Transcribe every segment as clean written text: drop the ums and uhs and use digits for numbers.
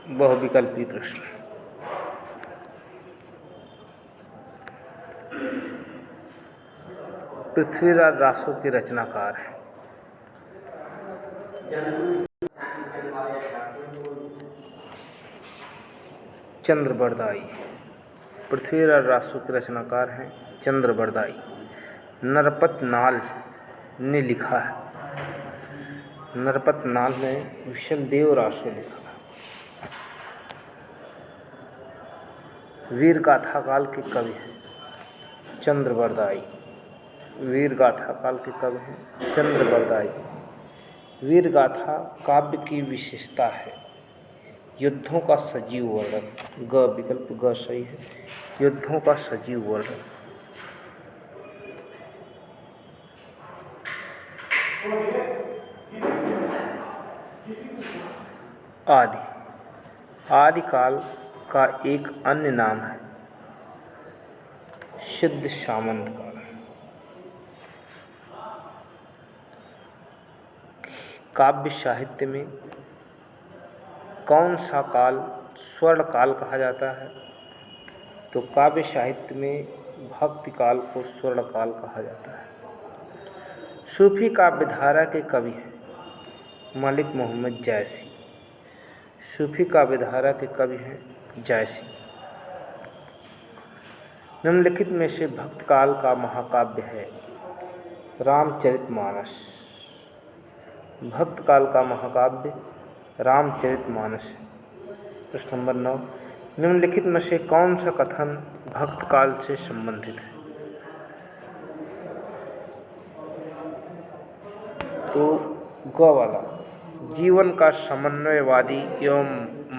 बहुविकल्पी प्रश्न। पृथ्वीराज रासो के रचनाकार हैं। चंद्रबरदाई। पृथ्वीराज रासो के रचनाकार हैं चंद्रबरदाई। नरपत नाल ने लिखा है। नरपत नाल ने विशलदेव रासो लिखा है। वीर गाथा काल के कवि हैं चंद्रबरदाई। वीर गाथा काल के कवि हैं चंद्रबरदाई। वीर गाथा काव्य की विशेषता है युद्धों का सजीव वर्णन। ग विकल्प ग सही है। युद्धों का सजीव वर्णन। आदि। आदिकाल का एक अन्य नाम है सिद्ध सामंत काल। काव्य साहित्य में कौन सा काल स्वर्ण काल कहा जाता है? तो काव्य साहित्य में भक्ति काल को स्वर्ण काल कहा जाता है। सूफी काव्यधारा के कवि हैं मलिक मोहम्मद जायसी। सूफी काव्यधारा के कवि हैं जायसी। निम्नलिखित में से भक्त काल का महाकाव्य है रामचरितमानस। भक्त काल का महाकाव्य रामचरितमानस है। प्रश्न नंबर 9, निम्नलिखित में से कौन सा कथन भक्त काल से संबंधित है? तो ग वाला, जीवन का समन्वयवादी एवं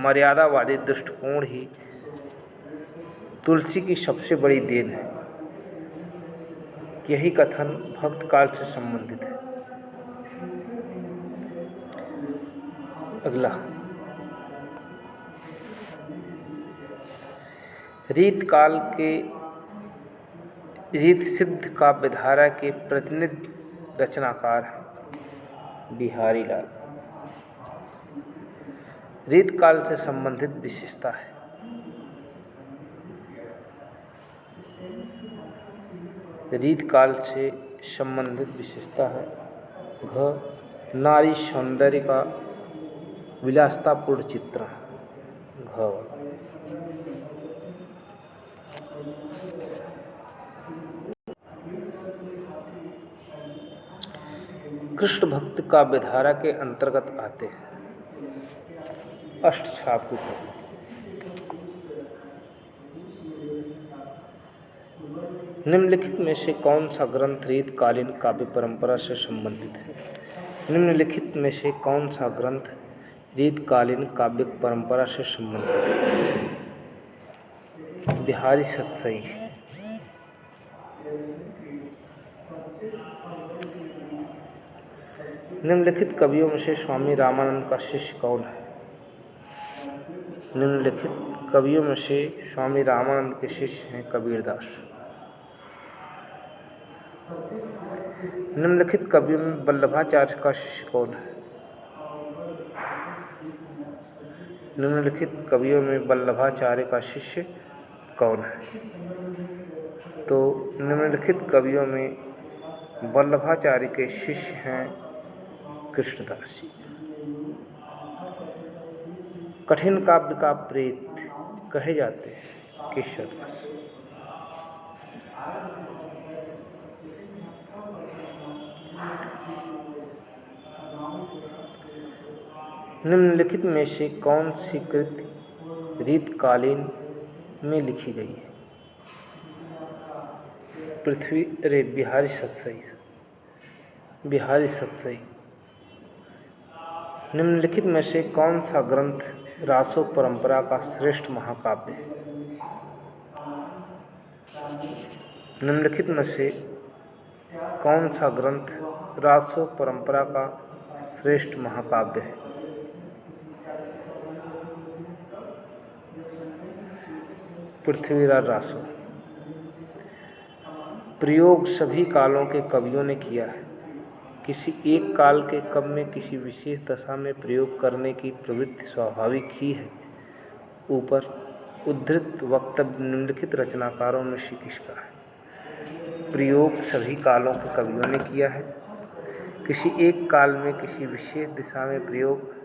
मर्यादावादी दृष्टिकोण ही तुलसी की सबसे बड़ी देन है। यही कथन भक्त काल से संबंधित है। अगला, रीत काल के रीत सिद्ध काव्यधारा के प्रतिनिधि रचनाकार हैं बिहारी लाल। रीत काल से संबंधित विशेषता है रीत काल से संबंधित विशेषता है घ नारी सौंदर्य का विलासतापूर्ण चित्रण। घ कृष्ण भक्त काव्यधारा के अंतर्गत आते हैं अष्टछाप के कवि। निम्नलिखित में से कौन सा ग्रंथ रीतकालीन काव्य परंपरा से संबंधित है? निम्नलिखित में से कौन सा ग्रंथ रीतकालीन काव्य परंपरा से संबंधित है? बिहारी सतसई। निम्नलिखित कवियों में से स्वामी रामानंद का शिष्य कौन है? निम्नलिखित कवियों में से स्वामी रामानंद के शिष्य हैं कबीरदास। निम्नलिखित कवियों में वल्लभाचार्य का शिष्य कौन है? निम्नलिखित कवियों में वल्लभाचार्य का शिष्य कौन है? तो निम्नलिखित कवियों में वल्लभाचार्य के शिष्य हैं कृष्णदास जी। कठिन काव्य का प्रेत कहे जाते हैं केशवदास। निम्नलिखित में से कौन सी कृति रीतकालीन में लिखी गई है? बिहारी सतसई। बिहारी सतसई। निम्नलिखित में से कौन सा ग्रंथ रासो परंपरा का श्रेष्ठ महाकाव्य है? निम्नलिखित में से कौन सा ग्रंथ रासो परंपरा का श्रेष्ठ महाकाव्य है? पृथ्वीराज रासो। प्रयोग सभी कालों के कवियों ने किया है। किसी एक काल के कवि में किसी विशेष दशा में प्रयोग करने की प्रवृत्ति स्वाभाविक ही है। ऊपर उद्धृत वक्तव्य निम्नलिखित रचनाकारों में से किसका है? प्रयोग सभी कालों के कवियों ने किया है। किसी एक काल में किसी विशेष दिशा में प्रयोग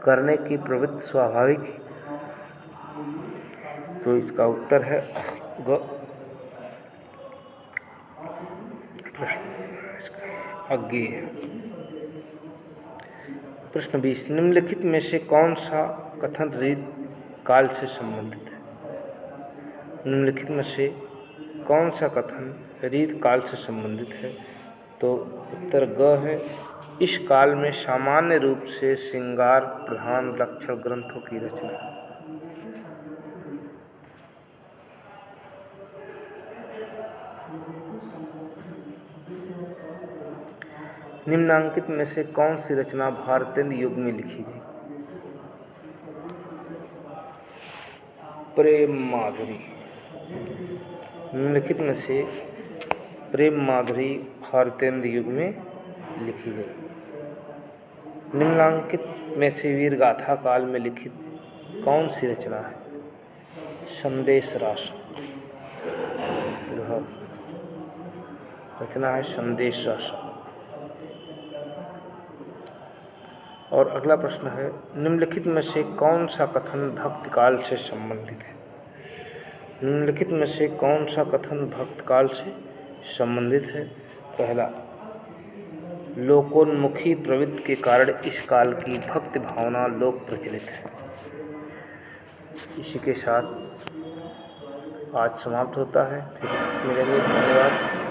करने की प्रवृत्ति स्वाभाविक है। तो इसका उत्तर है अज्ञेय। प्रश्न 20, निम्नलिखित में से कौन सा कथन रीत काल से संबंधित है? निम्नलिखित में से कौन सा कथन रीत काल से संबंधित है? तो उत्तर ग है। इस काल में सामान्य रूप से श्रृंगार प्रधान लक्षण ग्रंथों की रचना। निम्नांकित में से कौन सी रचना भारतेंद्र युग में लिखी गई? प्रेम माधुरी। निम्नलिखित में से प्रेम माधुरी भारतेंद्र युग में लिखी गई। निम्नांकित में से वीर गाथा काल में लिखित कौन सी रचना है? संदेश राशि। रचना है संदेश राशि। और अगला प्रश्न है, निम्नलिखित में से कौन सा कथन भक्त काल से संबंधित है? निम्नलिखित में से कौन सा कथन भक्त काल से संबंधित है? पहला, लोकोन्मुखी प्रवृत्ति के कारण इस काल की भक्ति भावना लोक प्रचलित है। इसी के साथ आज समाप्त होता है। फिर मिलेंगे। धन्यवाद।